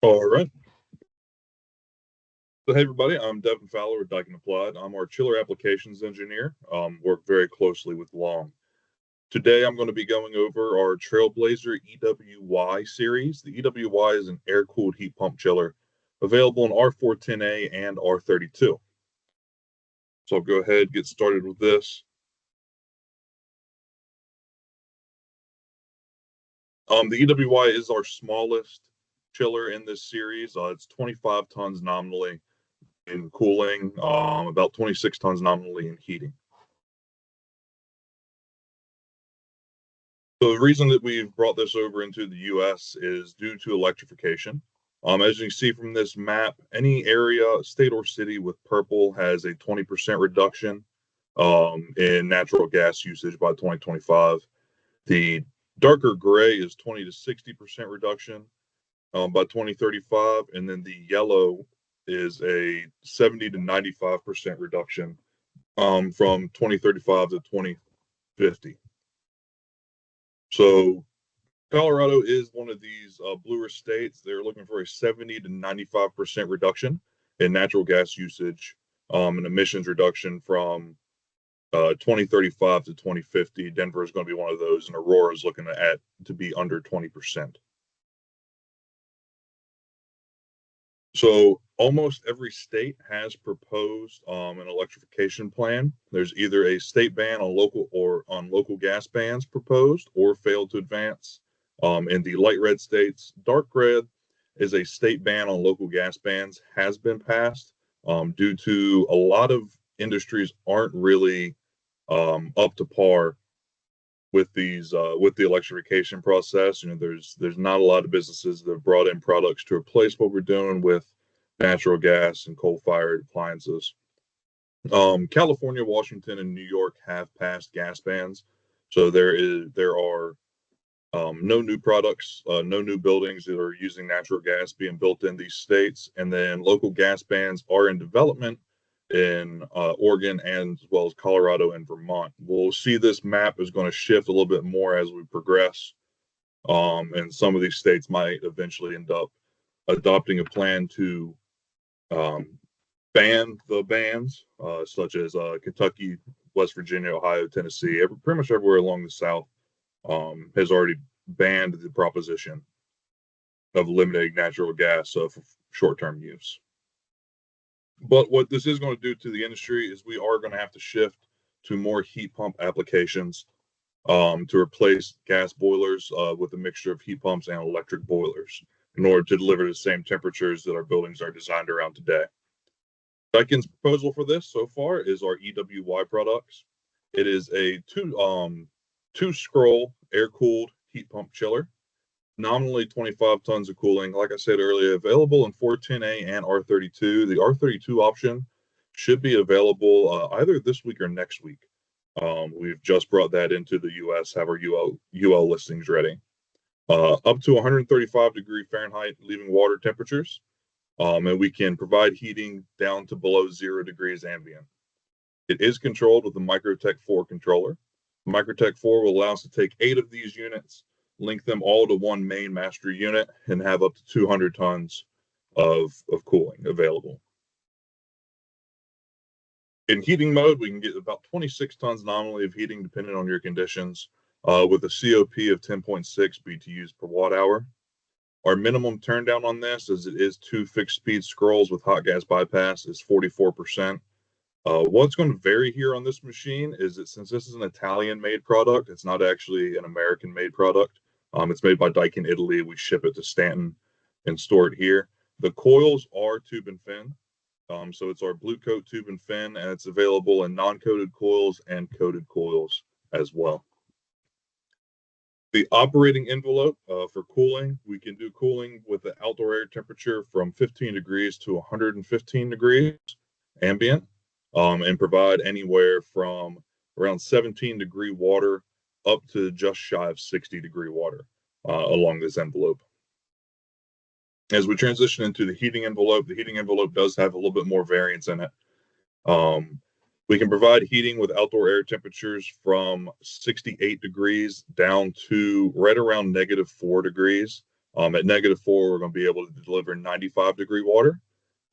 All right. So, hey, everybody, I'm Devin Fowler with Daikin Applied. I'm our chiller applications engineer. Work very closely with Long. Today, I'm going to be going over our Trailblazer EWY series. The EWY is an air-cooled heat pump chiller available in R410A and R32. So, I'll go ahead and get started with this. The EWY is our smallest chiller in this series. It's 25 tons nominally in cooling, about 26 tons nominally in heating. So the reason that we've brought this over into the US is due to electrification. As you can see from this map, any area, state or city with purple has a 20% reduction in natural gas usage by 2025. The darker gray is 20 to 60% reduction by 2035, and then the yellow is a 70 to 95% reduction from 2035 to 2050. So Colorado is one of these bluer states. They're looking for a 70 to 95% reduction in natural gas usage and emissions reduction from 2035 to 2050. Denver is going to be one of those, and Aurora is looking at to be under 20%. So almost every state has proposed an electrification plan. There's either a state ban on local gas bans proposed or failed to advance. In the light red states, dark red is a state ban on local gas bans has been passed due to a lot of industries aren't really up to par with the electrification process. There's not a lot of businesses that have brought in products to replace what we're doing with natural gas and coal-fired appliances. California, Washington, and New York have passed gas bans, so there are no new products, no new buildings that are using natural gas being built in these states, and then local gas bans are in development in Oregon and as well as Colorado and Vermont. We'll see this map is going to shift a little bit more as we progress, and some of these states might eventually end up adopting a plan to ban the bans, such as Kentucky, West Virginia, Ohio, Tennessee, pretty much everywhere along the South has already banned the proposition of eliminating natural gas for short-term use. But what this is going to do to the industry is we are going to have to shift to more heat pump applications to replace gas boilers with a mixture of heat pumps and electric boilers in order to deliver the same temperatures that our buildings are designed around today. Daikin's proposal for this so far is our EWY products. It is a two-scroll air-cooled heat pump chiller, nominally 25 tons of cooling. Like I said earlier, available in 410A and R32. The R32 option should be available either this week or next week. We've just brought that into the US, have our UL listings ready. Up to 135 Fahrenheit leaving water temperatures, and we can provide heating down to below 0 degrees ambient. It is controlled with the Microtech 4 controller. Microtech 4 will allow us to take 8 of these units, link them all to one main master unit, and have up to 200 tons of cooling available. In heating mode, we can get about 26 tons nominally of heating, depending on your conditions, with a COP of 10.6 BTUs per watt hour. Our minimum turn down on this, as it is 2 fixed speed scrolls with hot gas bypass, is 44%. What's going to vary here on this machine is that since this is an Italian-made product, it's not actually an American-made product. It's made by Daikin, Italy. We ship it to Stanton and store it here. The coils are tube and fin. So it's our blue coat tube and fin, and it's available in non-coated coils and coated coils as well. The operating envelope for cooling, we can do cooling with the outdoor air temperature from 15 degrees to 115 degrees ambient, and provide anywhere from around 17-degree water up to just shy of 60-degree water along this envelope. As we transition into the heating envelope does have a little bit more variance in it. We can provide heating with outdoor air temperatures from 68 degrees down to right around -4 degrees. At -4, we're going to be able to deliver 95-degree water.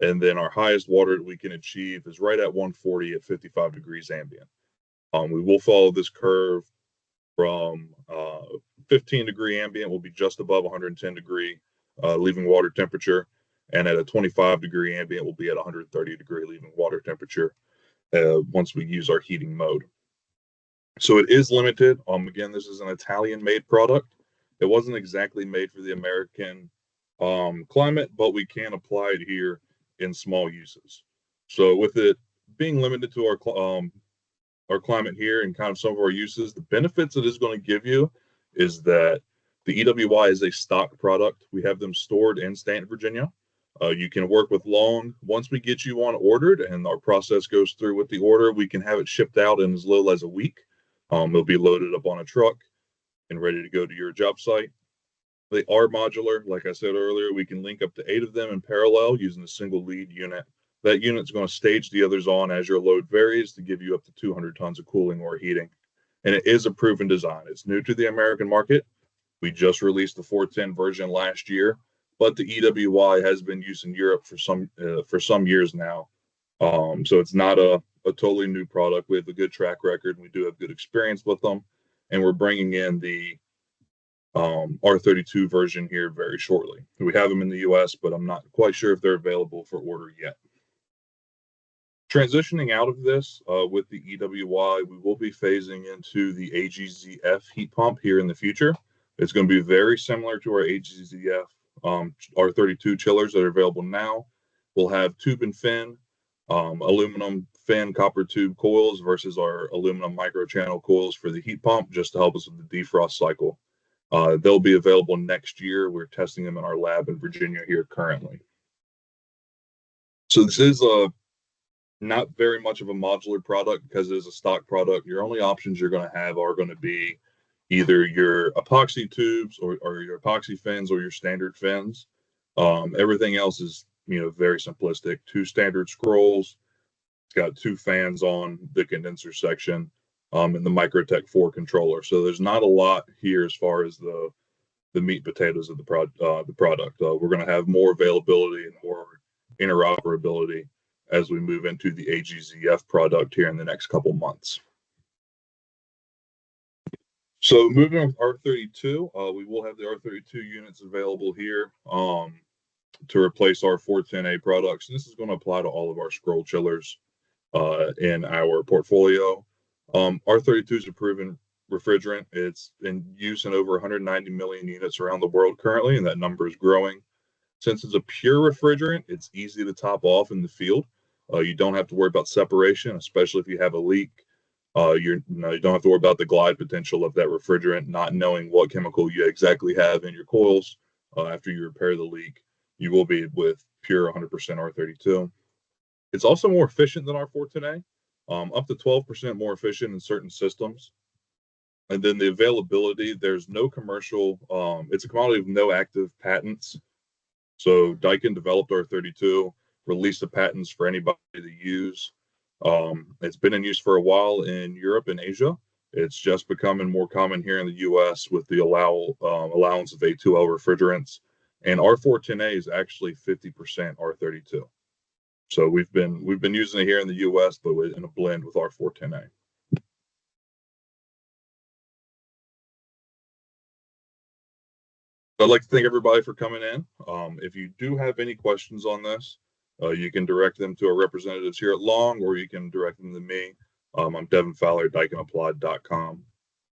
And then our highest water that we can achieve is right at 140 at 55 degrees ambient. We will follow this curve from 15-degree ambient will be just above 110-degree leaving water temperature. And at a 25-degree ambient, we'll be at 130-degree leaving water temperature once we use our heating mode. So it is limited. Again, this is an Italian-made product. It wasn't exactly made for the American climate, but we can apply it here in small uses. So with it being limited to our climate here and kind of some of our uses, the benefits it is going to give you is that the EWY is a stock product. We have them stored in Stanton, Virginia. You can work with loan. Once we get you one ordered and our process goes through with the order, we can have it shipped out in as little as a week. It'll be loaded up on a truck and ready to go to your job site. They are modular. Like I said earlier, we can link up to 8 of them in parallel using a single lead unit. That unit's going to stage the others on as your load varies to give you up to 200 tons of cooling or heating. And it is a proven design. It's new to the American market. We just released the 410 version last year, but the EWY has been used in Europe for some years now. So it's not a totally new product. We have a good track record, and we do have good experience with them. And we're bringing in the R32 version here very shortly. We have them in the US, but I'm not quite sure if they're available for order yet. Transitioning out of this with the EWY, we will be phasing into the AGZF heat pump here in the future. It's going to be very similar to our AGZF R32 chillers that are available now. We'll have tube and fin, aluminum fin copper tube coils versus our aluminum microchannel coils for the heat pump, just to help us with the defrost cycle. They'll be available next year. We're testing them in our lab in Virginia here currently. So this is not very much of a modular product because it is a stock product. Your only options you're going to have are going to be either your epoxy tubes or your epoxy fins or your standard fins. Everything else is, very simplistic. 2 standard scrolls. It's got 2 fans on the condenser section, and the Microtech 4 controller. So there's not a lot here as far as the meat and potatoes of the product. We're going to have more availability and more interoperability as we move into the AGZF product here in the next couple months. So moving on with R32, we will have the R32 units available here to replace our 410A products. And this is going to apply to all of our scroll chillers in our portfolio. R32 is a proven refrigerant. It's in use in over 190 million units around the world currently, and that number is growing. Since it's a pure refrigerant, it's easy to top off in the field. You don't have to worry about separation, especially if you have a leak. You don't have to worry about the glide potential of that refrigerant, not knowing what chemical you exactly have in your coils after you repair the leak. You will be with pure 100% R32. It's also more efficient than R410A, up to 12% more efficient in certain systems. And then the availability, there's no commercial, it's a commodity with no active patents. So Daikin developed R32, released the patents for anybody to use. It's been in use for a while in Europe and Asia. It's just becoming more common here in the US with the allowance of A2L refrigerants. And R410A is actually 50% R32. So we've been using it here in the US, but in a blend with R410A. I'd like to thank everybody for coming in. If you do have any questions on this, you can direct them to our representatives here at Long, or you can direct them to me. I'm Devin Fowler at DaikinApplied.com.